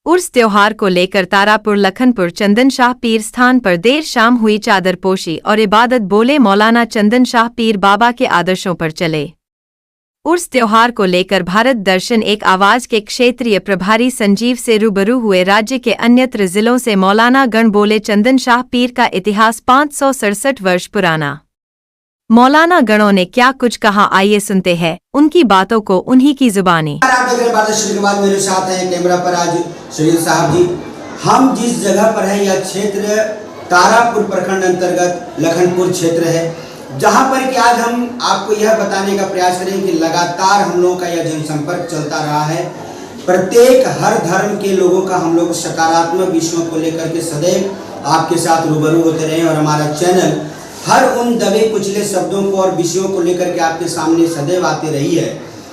उर्स त्योहार को लेकर तारापुर लखनपुर चंदन शाह पीर स्थान पर देर शाम हुई चादरपोशी और इबादत। बोले मौलाना चंदन शाह पीर बाबा के आदर्शों पर चले। उर्स त्योहार को लेकर भारत दर्शन एक आवाज के क्षेत्रीय प्रभारी संजीव से रूबरू हुए। राज्य के अन्यत्र जिलों से मौलाना गण बोले। चंदन शाह पीर का इतिहास 567 वर्ष पुराना। मौलाना गणों ने क्या कुछ कहा, आइए सुनते हैं उनकी बातों को उन्हीं की जुबानी। आप देख रहे हैं बाद मेरे साथ हैं कैमरा पर आज शरीफ साहब जी। हम जिस जगह पर हैं यह क्षेत्र तारापुर प्रखंड अंतर्गत लखनपुर क्षेत्र है, जहां पर कि आज हम आपको यह बताने का प्रयास करेंगे कि लगातार हम लोगों का यह जनसंपर्क चलता रहा है। प्रत्येक हर धर्म के लोगों का हम लोग सकारात्मक विषयों को लेकर के सदैव आपके साथ रूबरू होते रहे और हमारा चैनल हर उन दबे कुचले शब्दों को और विषयों को लेकर के आपके सामने सदैव आती रही है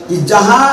कि जहां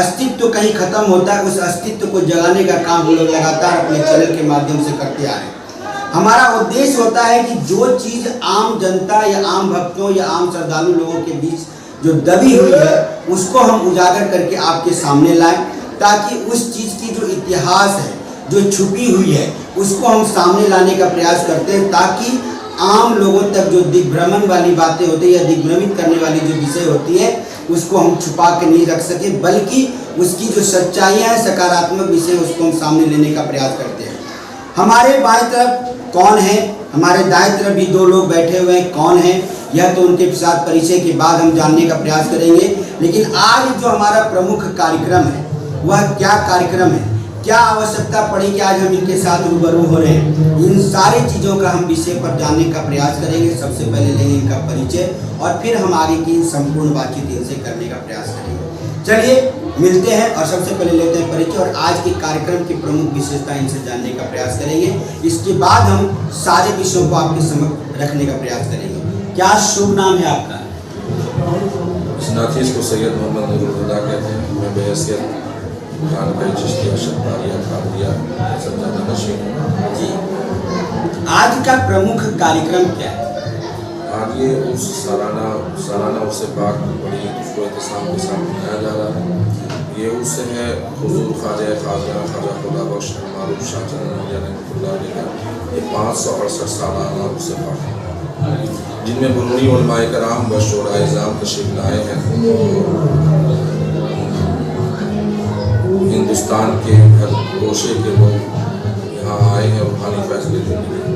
अस्तित्व कहीं खत्म होता है उस अस्तित्व को जगाने का काम हम लोग लगातार अपने चैनल के माध्यम से करते आ रहे हैं। हमारा उद्देश्य होता है कि जो चीज़ आम जनता या आम भक्तों या आम श्रद्धालु लोगों के बीच जो दबी हुई है उसको हम उजागर करके आपके सामने लाएं, ताकि उस चीज़ की जो इतिहास है जो छुपी हुई है उसको हम सामने लाने का प्रयास करते हैं, ताकि आम लोगों तक जो दिग्भ्रमण वाली बातें होती है या दिग्भ्रमित करने वाली जो विषय होती है उसको हम छुपा के नहीं रख सके, बल्कि उसकी जो सच्चाइयाँ हैं सकारात्मक विषय उसको हम सामने लेने का प्रयास करते हैं। हमारे बाएं तरफ कौन है, हमारे दाएं तरफ भी दो लोग बैठे हुए हैं, कौन है यह तो उनके साथ परिचय के बाद हम जानने का प्रयास करेंगे। लेकिन आज जो हमारा प्रमुख कार्यक्रम है वह क्या कार्यक्रम है, क्या आवश्यकता पड़ी कि आज हम इनके साथ रूबरू हो रहे हैं, इन सारी चीज़ों का हम विषय पर जानने का प्रयास करेंगे। सबसे पहले लेंगे इनका परिचय और फिर हम आगे की संपूर्ण बातचीत इनसे करने का प्रयास करेंगे। चलिए मिलते हैं और सबसे पहले लेते हैं परिचय और आज के कार्यक्रम की प्रमुख विशेषता इनसे जानने का प्रयास करेंगे। इसके बाद हम सारे विषयों को आपके समक्ष रखने का प्रयास करेंगे। क्या शुभ नाम है आपका? इस नातीस को सैयद मोहम्मद नूरुल हुदा कहते हैं। मैं बहैसियत जी, आज का प्रमुख कार्यक्रम क्या है? आज ये उस सालाना उससे पाक बड़ी उसको एहतसाम के साथ मनाया जा रहा है। ये उससे है हुजूर ख्वाजा खुदा बख्श मारूफ शाह चंदन ये 568 सालाना उससे पाक है, जिनमें बुरूनी उलमाए कराम व शोराए इज़ाम तशरीफ लाए हैं। हिंदुस्तान के हर गोशे के लोग यहाँ आए हैं रूहानी फैसले लेने के लिए।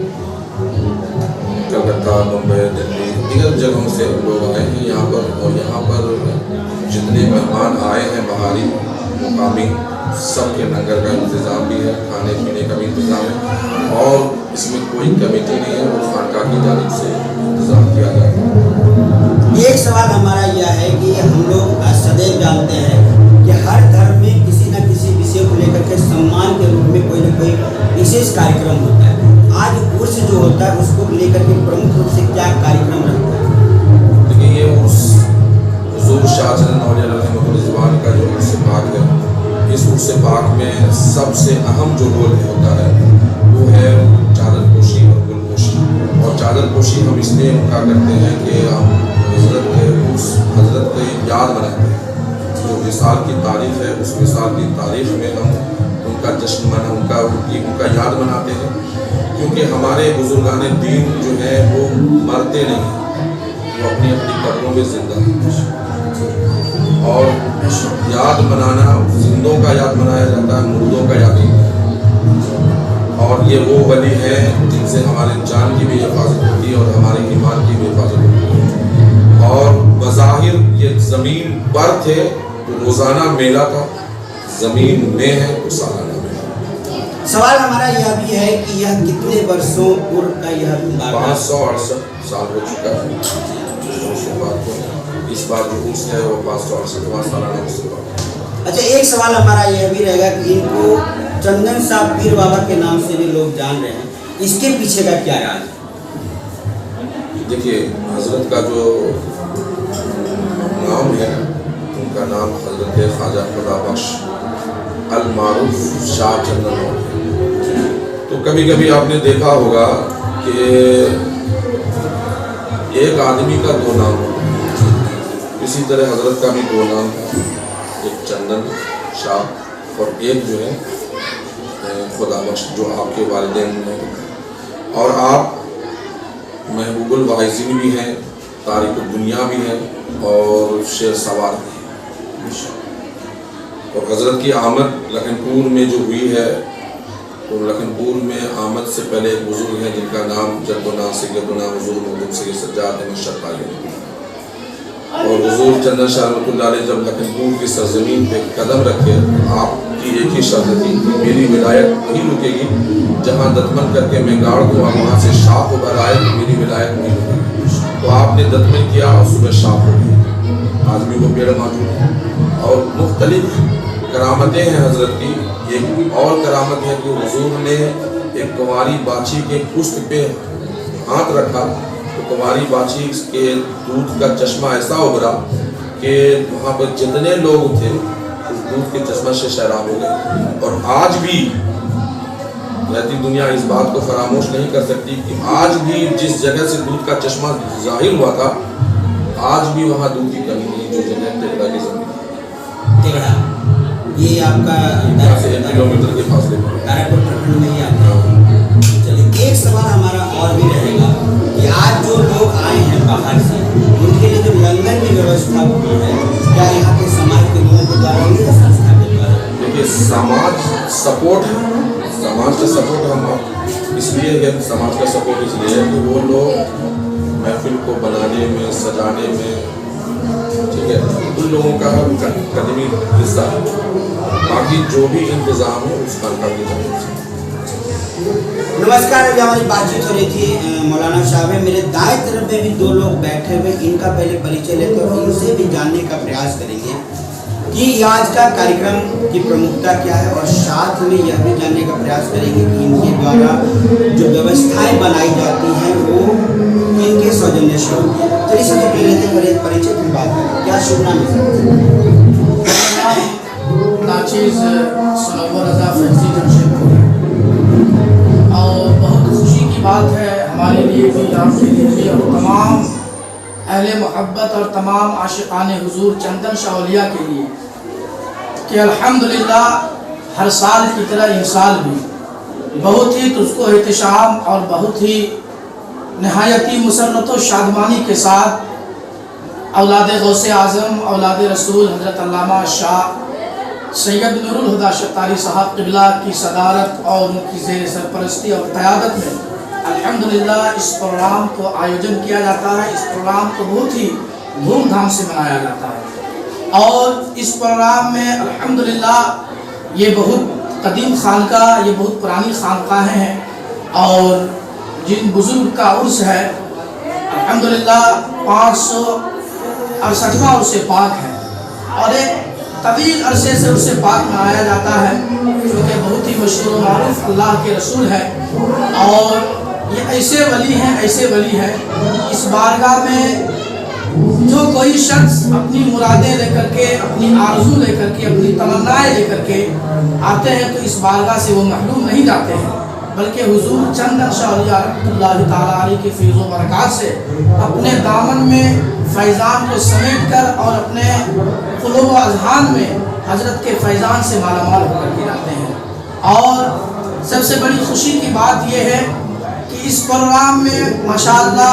कलकत्ता, मुंबई, दिल्ली, दीगर जगहों से लोग आए हैं यहाँ पर, और यहाँ पर जितने मेहमान आए हैं बाहरी मुकामी, सब के लंगर का इंतज़ाम भी है, खाने पीने का भी इंतज़ाम है और इसमें कोई कमेटी नहीं है और खानका की जानिब से इंतज़ाम किया जाता है। एक सवाल हमारा यह है कि हम लोग सदैव जानते हैं कि हर धर्म में किसी न किसी विषय को लेकर के सम्मान के रूप में कोई न कोई विशेष कार्यक्रम होता है। आज उर्स जो होता है उसको लेकर के प्रमुख रूप से क्या कार्यक्रम रखता है? देखिए, ये उर्स हुजूर शाह ज़ुबान का जो उर्स पाक है, इस उर्स पाक में सबसे अहम जो रोल होता है वो है चादरपोशी और गुलपोशी। और चादरपोशी हम इसलिए उनका करते हैं कि हम हज़रत के याद मनाते हैं। जो विसाल की तारीख़ है उस विसाल की तारीख़ में हम उनका जश्न उनका याद मनाते हैं, क्योंकि हमारे बुजुर्गान दीन जो है वो मरते नहीं, वो अपनी अपनी कब्रों में जिंदा हैं। और याद मनाना, जिंदों का याद मनाया जाता है, मुर्दों का याद नहीं। और ये वो वली है जिनसे हमारे जान की भी हिफाजत होती है और हमारे ईमान की भी हिफाजत होती है। और बज़ाहिर ये ज़मीन पर थे तो रोज़ाना मेला था, ज़मीन में है तो सालाना मेला। सवाल हमारा यह भी है कि यह कितने वर्षों पूर्व का यह 568 साल हो चुका है। इस बार जो उर्स है वो 568वां सालाना उर्स है। अच्छा, एक सवाल हमारा यह भी रहेगा कि इनको चंदन शाह पीर बाबा के नाम से भी लोग जान रहे हैं, इसके पीछे का क्या राज है? देखिए, हजरत का जो नाम है उनका नाम हजरत ख्वाजा खुदा बख्श अल मारूफ शाह चंदन है। तो कभी कभी आपने देखा होगा कि एक आदमी का दो नाम होता है, इसी तरह हजरत का भी दो नाम है, एक चंदन शाह और एक जो है खुदा बख्श जो आपके वालिदैन ने, और आप महबूबुल वाइज़ीन भी हैं, तारिकुल दुनिया भी हैं और शेर सवार भी हैं। और हज़रत की आमद लखनपुर में जो हुई है, तो लखनपुर में आमद से पहले एक बुज़ुर्ग हैं जिनका नाम जद्दुना सैयदुना हुज़ूर मखदूम सैयद सज्जाद अहमद शताई। और हुज़ूर चंदन शाह रहमतुल्लाह अलैह जब लखनपुर की सरज़मीन पे कदम रखे, आपकी एक ही शर्त थी कि मेरी विलायत वहीं रुकेगी जहाँ दतमन करके मैं गाड़ दूँ और वहाँ से शाख उभर आए, मेरी विलायत नहीं रुकेगी। तो आपने दतमन किया और सुबह शाख हो गई। आज भी वो पेड़ मौजूद है और मुख्तलिफ करामतें हैं हज़रत की। एक और करामत है कि हुज़ूर ने एक कुंवारी बाछी के पुष्ट पे हाथ रखा तो कुंवारी बाछी के दूध का चश्मा ऐसा उभरा कि वहाँ पर जितने लोग थे उस दूध के चश्मा से शराब हो गए। और आज भी रहती दुनिया इस बात को फरामोश नहीं कर सकती कि आज भी जिस जगह से दूध का चश्मा जाहिर हुआ था, आज भी वहाँ दूध की कमी नहीं, जो जगह टेगड़ा की जमीन टेगड़ा ये आपका 1 किलोमीटर के फासले पर तारापुर प्रखंड में ही आता है। चलिए, एक सवाल हमारा और भी रहेगा कि आज जो लोग आए हैं बाहर से, उनके लिए जो लंगर की व्यवस्था हुई है, क्या यहाँ के समाज के लोगों के द्वारा हुई है, संस्था के द्वारा? देखिए, समाज सपोर्ट है, समाज का सपोर्ट हम इसलिए है, समाज का सपोर्ट इसलिए है कि वो लोग महफिल को बनाने में, सजाने में, ठीक है, उन लोगों का कदमी हिस्सा है। बाकी जो भी इंतज़ाम है उसका करके जाना। नमस्कार, अभी हमारी बातचीत हो रही थी मौलाना साहब है, मेरे दाएं तरफ में भी 2 लोग बैठे हुए, इनका पहले परिचय लेते हैं और इनसे भी जानने का प्रयास करेंगे कि आज का कार्यक्रम की प्रमुखता क्या है, और साथ में यह भी जानने का प्रयास करेंगे कि इनके द्वारा जो व्यवस्थाएं बनाई जाती हैं वो इनके सौजन्य से होती है। चलिए, सबसे पहले परिचय की बात करें, क्या शुभ नाम है? नाचीज़ सनोवर रज़ा फैज़ी जमशेदपुर। और बहुत खुशी की बात है हमारे लिए भी, आपके लिए भी, और तमाम अहले मोहब्बत और तमाम आशिक़ाने हुज़ूर चंदन शाह औलिया के लिए कि अल्हम्दुलिल्लाह हर साल की तरह इस साल भी बहुत ही तुझको एहतशाम और बहुत ही नहायती मुसर्रत व शादमानी के साथ औलाद गौसे आज़म, औलाद रसूल हज़रत अल्लामा शाह सैयद नूरुल हुदा शतारी साहब क़िबला की सदारत और उनकी ज़ेर सरपरस्ती और क़यादत में अल्हम्दुलिल्लाह इस प्रोग्राम को आयोजन किया जाता है। इस प्रोग्राम को बहुत ही धूमधाम से मनाया जाता है और इस प्रोग्राम में अल्हम्दुलिल्लाह ये बहुत कदीम खानका, ये बहुत पुरानी खानकाहें हैं और जिन बुज़ुर्ग का उर्स है अल्हम्दुलिल्लाह 568वां उर्स पाक है और एक तवील अरसे से उर्स पाक मनाया जाता है जो कि बहुत ही मशहूर मारूफ अल्लाह के रसूल है। और ये ऐसे वली हैं इस बारगाह में जो कोई शख्स अपनी मुरादें लेकर के, अपनी आरज़ू लेकर के, अपनी तमन्नाएं लेकर के आते हैं तो इस बारगाह से वो महरूम नहीं जाते हैं, बल्कि हुजूर चंदन शाह औलिया रहमतुल्लाह ताला अलैह के फैज़ व बरक़ात से अपने दामन में फैज़ान को समेट कर और अपने क़ुलूब व अज़हान में हज़रत के फैज़ान से मालामाल होकर के जाते हैं। और सबसे बड़ी खुशी की बात यह है कि इस प्रोग्राम में माशाअल्लाह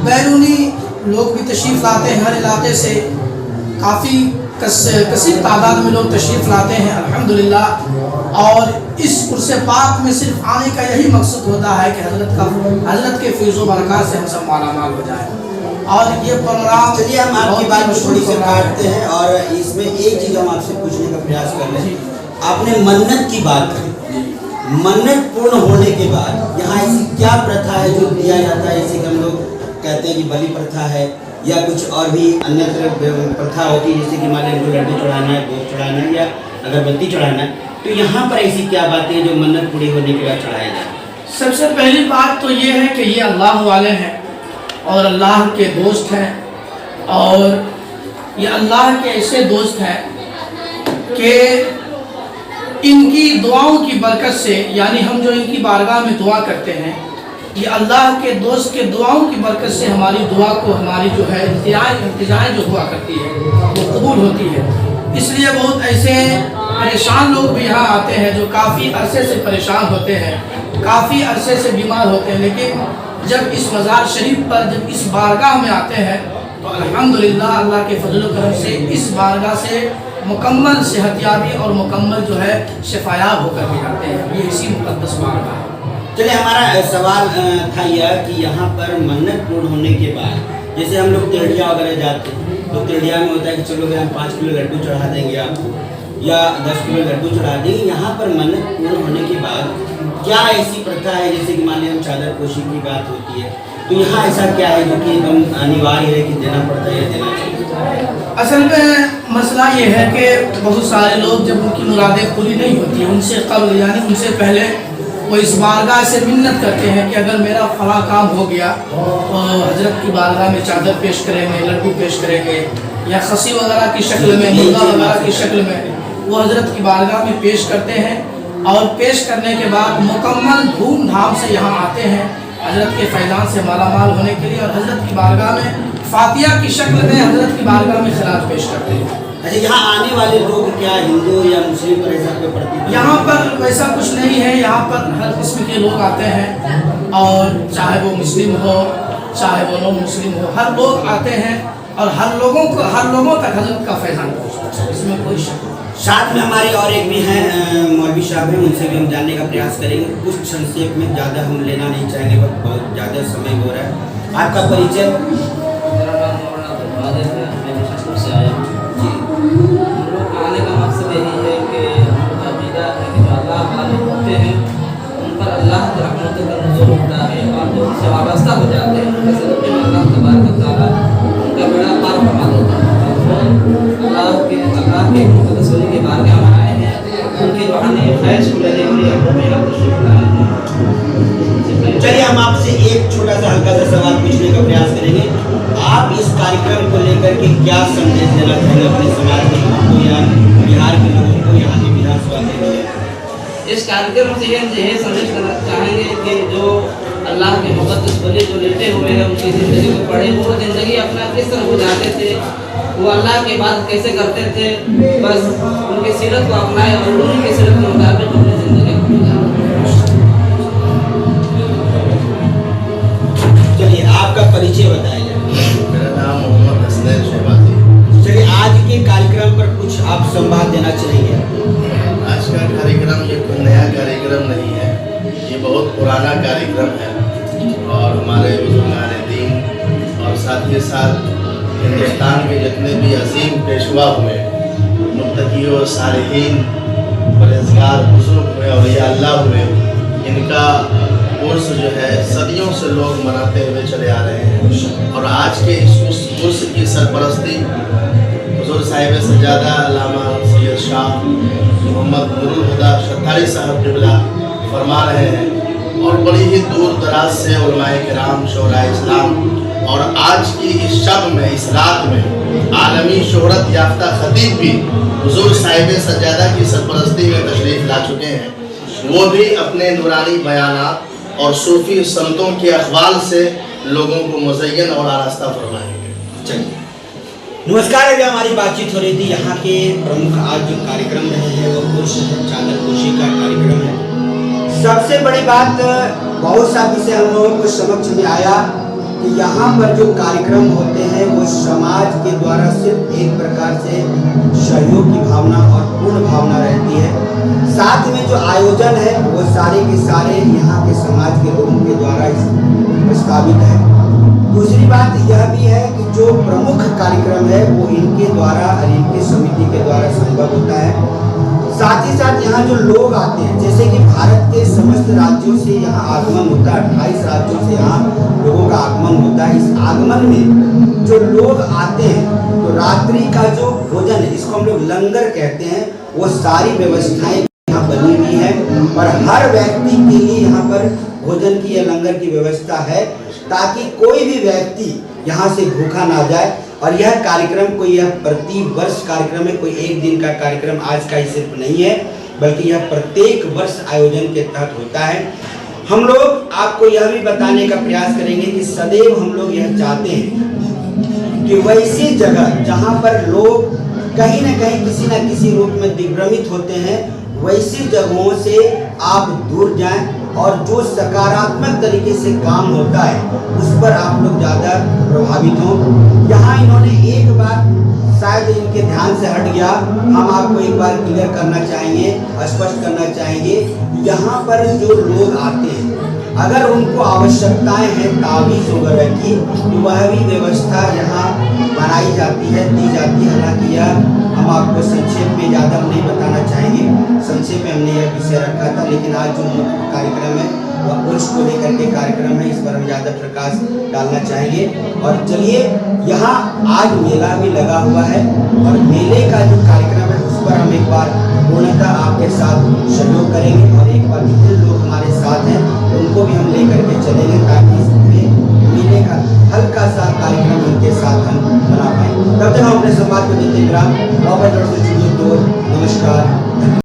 बैरूनी लोग भी तशरीफ़ लाते हैं, हर इलाके से काफ़ी कसीर तादाद में लोग तशरीफ़ लाते हैं अल्हम्दुलिल्लाह। और इस उर्स पाक में सिर्फ आने का यही मकसद होता है कि हज़रत के फैज़ व बरक़ात से हम सब मालामाल हो जाएँ। और ये प्रोग्राम, चलिए हम आपकी बात को थोड़ी सी काटते हैं और इसमें एक चीज़ हम आपसे पूछने का प्रयास कर रहे हैं। आपने मन्नत की बात करी, मन्नत पूर्ण होने के बाद यहाँ ऐसी क्या प्रथा है जो किया जाता है? जैसे कि हम लोग कहते हैं कि बलि प्रथा है या कुछ और भी अन्य प्रथा होती है, जैसे कि मान लीजिए लड्डू चढ़ाना है, दूध चढ़ाना है या अगरबत्ती चढ़ाना है, तो यहाँ पर ऐसी क्या बातें हैं जो मन्नत पूरी होने के बाद चढ़ाया जाए? सबसे पहली बात तो ये है कि ये अल्लाह वाले हैं और अल्लाह के दोस्त हैं और ये अल्लाह के ऐसे दोस्त हैं कि इनकी दुआओं की बरकत से, यानी हम जो इनकी बारगाह में दुआ करते हैं, ये अल्लाह के दोस्त के दुआओं की बरकत से हमारी दुआ को, हमारी जो है इंतजाएँ जो हुआ करती है वो कबूल होती है। इसलिए बहुत ऐसे परेशान लोग भी यहाँ आते हैं जो काफ़ी अरसे से परेशान होते हैं, काफ़ी अरसे से बीमार होते हैं, लेकिन जब इस मज़ार शरीफ पर जब इस बारगाह में आते हैं तो अल्हम्दुलिल्लाह अल्लाह के फजल करम से इस बारगाह से मुकम्मल सेहतियाबी और मुकम्मल जो है शिफायाब होकर भी जाते हैं। ये इसी मुक़द्दस बारगाह है। चलिए, हमारा सवाल था यह कि यहाँ पर मन्नत पूर्ण होने के बाद जैसे हम लोग तिरडिया वगैरह जाते हैं तो तिरडिया में होता है कि चलो हम 5 किलो लड्डू चढ़ा देंगे आपको या 10 किलो लड्डू चढ़ा देंगे। यहाँ पर मन्नत पूर्ण होने के बाद क्या ऐसी प्रथा है, जैसे कि मान लीजिए हम चादर पोशी की बात होती है, तो यहाँ ऐसा क्या है जो कि एकदम अनिवार्य है कि देना पड़ता है या देना चाहिए? असल में मसला ये है कि बहुत सारे लोग जब उनकी मुरादें पूरी नहीं होती है उनसे कब्ल यानी उनसे पहले वो इस बारगाह से मिन्नत करते हैं कि अगर मेरा फला काम हो गया तो हजरत की बारगाह में चादर पेश करेंगे, लड्डू पेश करेंगे या खसी वगैरह की शक्ल में, मुर्गा वगैरह की शक्ल में वो हजरत की बारगाह में पेश करते हैं। और पेश करने के बाद मुकम्मल धूमधाम से यहाँ आते हैं हजरत के फैज़ान से मालामाल होने के लिए और हजरत की बारगाह में फातिहा की शक्ल में हजरत की बारगाह में खिराज पेश करते हैं। अच्छा, यहाँ आने वाले लोग क्या हिंदू या मुस्लिम पर ऐसा कोई प्रतीक? यहाँ पर वैसा कुछ नहीं है, यहाँ पर हर किस्म के लोग आते हैं और चाहे वो मुस्लिम हो चाहे वो नॉन मुस्लिम हो, हर लोग आते हैं और हर लोगों तक हजरत का फैज़ान पहुँचता है, इसमें कोई शक नहीं। साथ में हमारे और एक भी हैं मौलवी साहब हैं, उनसे भी हम जानने का प्रयास करेंगे। कुछ संक्षेप में, ज़्यादा हम लेना नहीं चाहेंगे, बहुत ज़्यादा समय हो रहा है। आपका परिचय? आने का मकसद यही है कि हमारा अक़ीदा है कि जो अल्लाह वाले होते हैं उन पर अल्लाह की रहमत का नुज़ूल होता है और जो उनसे वाबस्ता हो जाते हैं उनके सदक़े में अल्लाह तबारक व तआला उनका बेड़ा पार फरमा देता है। अल्लाह के मुक़द्दस वली के बारगाह में आए हैं, उनकी रूहानी ख्वाहिश को लेने के लिए हम यहाँ तशरीफ़ लाए हैं। चलिए, हम आपसे एक छोटा सा हल्का सा सवाल पूछने का प्रयास करेंगे। आप इस कार्यक्रम को लेकर के क्या संदेश देना चाहेंगे अपने समाज के लोगों को या बिहार के लोगों को, यहाँ की विधानसभा के लिए? इस कार्यक्रम से यह संदेश देना चाहेंगे कि जो अल्लाह के मुक़द्दस वली जो लेटे हुए हैं उनकी ज़िंदगी को पढ़े, वो ज़िंदगी अपना किस तरह गुजारते थे, वो अल्लाह की बात कैसे करते थे, बस उनकी सीरत को अपनाए और उनकी सीरत के मुताबिक अपनी ज़िंदगी को गुजारें। चलिए, आपका परिचय बताइए। मेरा नाम मोहम्मद हसनैन शहबाजी। चलिए, आज के कार्यक्रम पर कुछ आप संवाद देना चाहेंगे? आज का कार्यक्रम ये कोई नया कार्यक्रम नहीं है, ये बहुत पुराना कार्यक्रम है और हमारे बुजुर्गान दीन और साथ ही साथ हिंदुस्तान के जितने भी अजीम पेशवा हुए, मुत्तकी और सालिहीन, परहेज़गार बुजुर्ग हुए और या अल्लाह हुए, इनका उर्स जो है सदियों से लोग मनाते हुए चले आ रहे हैं। और आज के इस उर्स की सरपरस्ती हुज़ूर साहिब सज्जादा अल्लामा सैयद शाह मोहम्मद नूरुल हुदा शतारी साहब क़िबला फरमा रहे हैं और बड़ी ही दूर दराज से उलमाए किराम, शोराए इस्लाम और आज की इस शब में, इस रात में आलमी शोहरत याफ्ता खतीब भी हुज़ूर साहिब सज्जादा की सरपरस्ती में तशरीफ़ ला चुके हैं। वो भी अपने नूरानी बयानात और सूफ़ी संतों के अक़वाल से लोगों को मुज़य्यन और आरास्ता फरमाएंगे। चलिए, नमस्कार। अभी हमारी बातचीत हो रही थी। यहाँ के प्रमुख आज जो कार्यक्रम रहे हैं वो पुरुष चादर पोशी का कार्यक्रम है। सबसे बड़ी बात, बहुत सा विषय हम लोगों को समक्ष में आया कि यहाँ पर जो कार्यक्रम होते हैं वो समाज के द्वारा सिर्फ एक प्रकार से सहयोग की भावना और पूर्ण भावना रहती है। साथ में जो आयोजन है वो सारे के सारे यहाँ के समाज के लोगों के द्वारा प्रस्तावित है। दूसरी बात यह भी है कि जो प्रमुख कार्यक्रम है वो इनके द्वारा और इनकी समिति के द्वारा संभव होता है। साथ ही साथ यहाँ जो लोग आते हैं, जैसे कि भारत के समस्त राज्यों से यहाँ आगमन होता है, 28 राज्यों से यहाँ लोगों का आगमन होता है। इस आगमन में जो लोग आते हैं तो रात्रि का जो भोजन है, इसको हम लोग लंगर कहते हैं, वो सारी व्यवस्थाएं यहाँ बनी हुई है और हर व्यक्ति के लिए यहाँ पर भोजन की या लंगर की व्यवस्था है ताकि कोई भी व्यक्ति यहाँ से भूखा ना जाए। और यह कार्यक्रम कोई यह प्रति वर्ष कार्यक्रम है, कोई एक दिन का कार्यक्रम आज का ही सिर्फ नहीं है, बल्कि यह प्रत्येक वर्ष आयोजन के तहत होता है। हम लोग आपको यह भी बताने का प्रयास करेंगे कि सदैव हम लोग यह चाहते हैं कि वैसी जगह जहाँ पर लोग कहीं न कहीं किसी न किसी रूप में दिग्भ्रमित होते हैं, वैसी जगहों से आप दूर जाएं और जो सकारात्मक तरीके से काम होता है उस पर आप लोग ज़्यादा प्रभावित हों। यहाँ इन्होंने एक बात शायद इनके ध्यान से हट गया, हम आपको एक बार क्लियर करना चाहेंगे, स्पष्ट करना चाहेंगे। यहाँ पर जो लोग आते हैं अगर उनको आवश्यकताएं हैं तावीज़ वगैरह की तो वह भी व्यवस्था यहाँ बनाई जाती है, दी जाती है। हालांकि यह हम आपको संक्षेप में ज़्यादा नहीं बताना चाहेंगे, संक्षेप में हमने यह विषय रखा था, लेकिन आज जो मुख्य कार्यक्रम है वह उर्स को लेकर के कार्यक्रम है, इस पर हम ज़्यादा प्रकाश डालना चाहेंगे। और चलिए, यहाँ आज मेला भी लगा हुआ है और मेले का जो कार्यक्रम है उस पर हम एक बार पूर्णतः आपके साथ सहयोग करेंगे और एक बार जितने लोग हमारे साथ हैं उनको भी हम लेकर के चलेंगे ताकि इस मेले का हल्का सा कार्यक्रम उनके साथ हम बना पाएँ। तब तक हम अपने संवाद को देते हैं। नमस्कार।